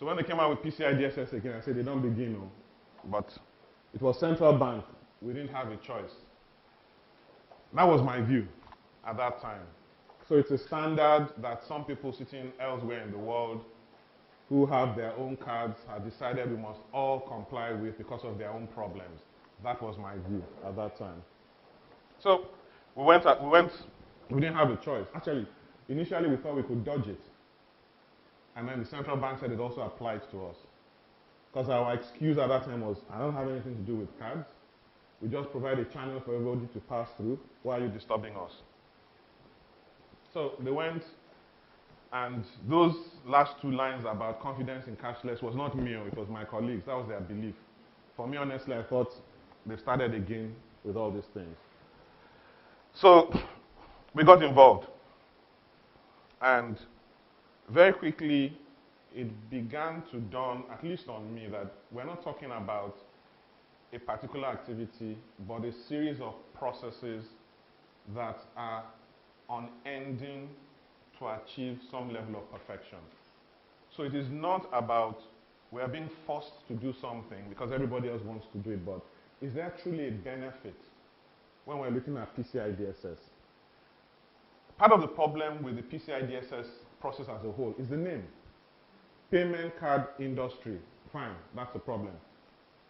So when they came out with PCI DSS again, I said they don't begin, no. But it was central bank. We didn't have a choice. That was my view at that time. So it's a standard that some people sitting elsewhere in the world who have their own cards have decided we must all comply with because of their own problems. That was my view at that time. So we didn't have a choice. Actually, initially we thought we could dodge it. And then the central bank said it also applied to us. Because our excuse at that time was, I don't have anything to do with cards. We just provide a channel for everybody to pass through. Why are you disturbing us? So they went, and those last two lines about confidence in cashless was not me, it was my colleagues. That was their belief. For me, honestly, I thought they started again with all these things. So we got involved. And very quickly, it began to dawn, at least on me, that we're not talking about a particular activity, but a series of processes that are unending to achieve some level of perfection. So it is not about we are being forced to do something because everybody else wants to do it, but is there truly a benefit when we're looking at PCI DSS? Part of the problem with the PCI DSS process as a whole is the name. Payment card industry. Fine, that's the problem.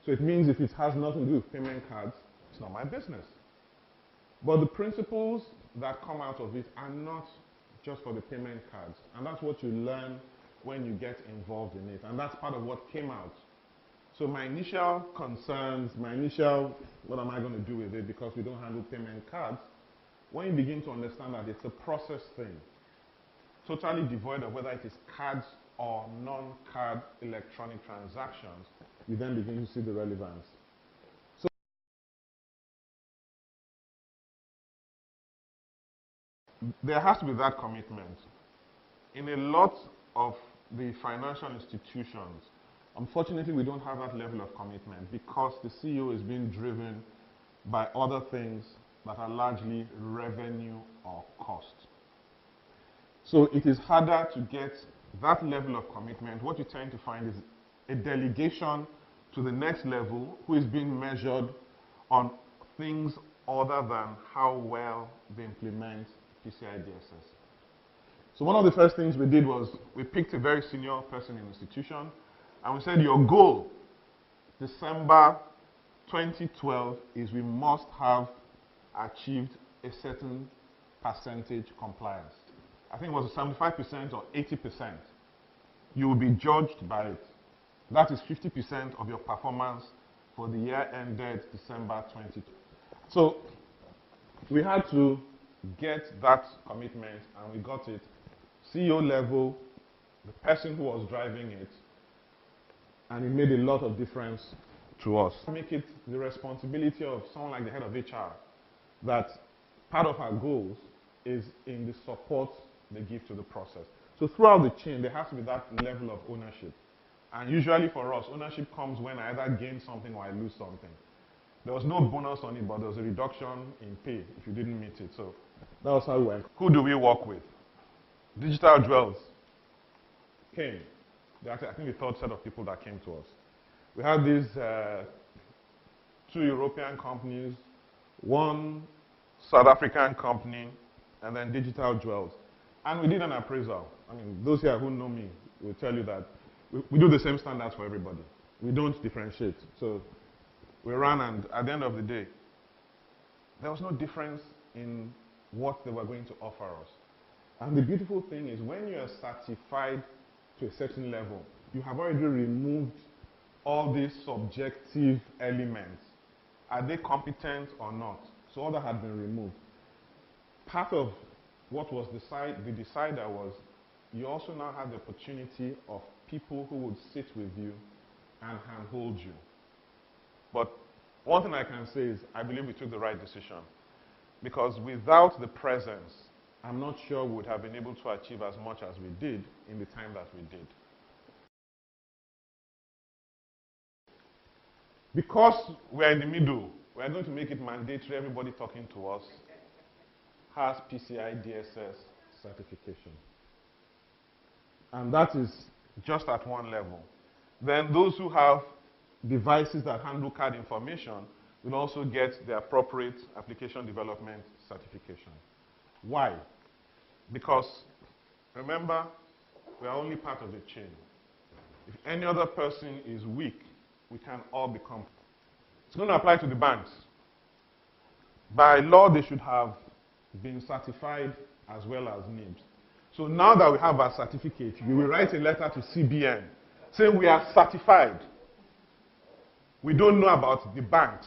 So it means if it has nothing to do with payment cards, it's not my business. But the principles that come out of it are not just for the payment cards. And that's what you learn when you get involved in it. And that's part of what came out. So my initial concerns, what am I going to do with it because we don't handle payment cards, when you begin to understand that it's a process thing, totally devoid of whether it is cards or non-card electronic transactions, you then begin to see the relevance. So there has to be that commitment. In a lot of the financial institutions, unfortunately, we don't have that level of commitment because the CEO is being driven by other things that are largely revenue or cost. So it is harder to get that level of commitment. What you tend to find is a delegation to the next level who is being measured on things other than how well they implement PCI DSS. So one of the first things we did was we picked a very senior person in the institution and we said, your goal, December 2012, is we must have achieved a certain percentage compliance. I think it was 75% or 80%. You will be judged by it. That is 50% of your performance for the year ended December 2020. So we had to get that commitment, and we got it. CEO level, the person who was driving it, and it made a lot of difference to us. Make it the responsibility of someone like the head of HR that part of our goals is in the support they give to the process. So throughout the chain, there has to be that level of ownership. And usually for us, ownership comes when I either gain something or I lose something. There was no bonus on it, but there was a reduction in pay if you didn't meet it. So that was how we went. Who do we work with? Digital Jewels came. I think the third set of people that came to us. We had these two European companies, one South African company, and then Digital Jewels. And we did an appraisal. I mean, those here who know me will tell you that we do the same standards for everybody. We don't differentiate. So we ran, and at the end of the day, there was no difference in what they were going to offer us. And the beautiful thing is when you are certified to a certain level, you have already removed all these subjective elements. Are they competent or not? So all that had been removed. Part of what was the decider was you also now have the opportunity of people who would sit with you and handhold you. But one thing I can say is I believe we took the right decision, because without the presence, I'm not sure we would have been able to achieve as much as we did in the time that we did. Because we're in the middle, we're going to make it mandatory. Everybody talking to us has PCI DSS certification. And that is just at one level. Then those who have devices that handle card information will also get the appropriate application development certification. Why? Because, remember, we are only part of the chain. If any other person is weak, we can all become. It's going to apply to the banks. By law, they should have been certified as well as NIBSS. So now that we have our certificate, we will write a letter to CBN saying we are certified. We don't know about the banks.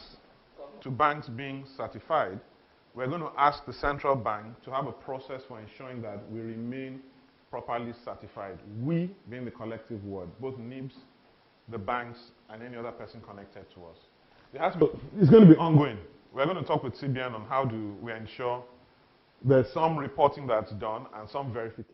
To banks being certified, we're going to ask the central bank to have a process for ensuring that we remain properly certified. We being the collective word, both NIBSS, the banks, and any other person connected to us. It's going to be ongoing. We're going to talk with CBN on how do we ensure there's some reporting that's done and some verification.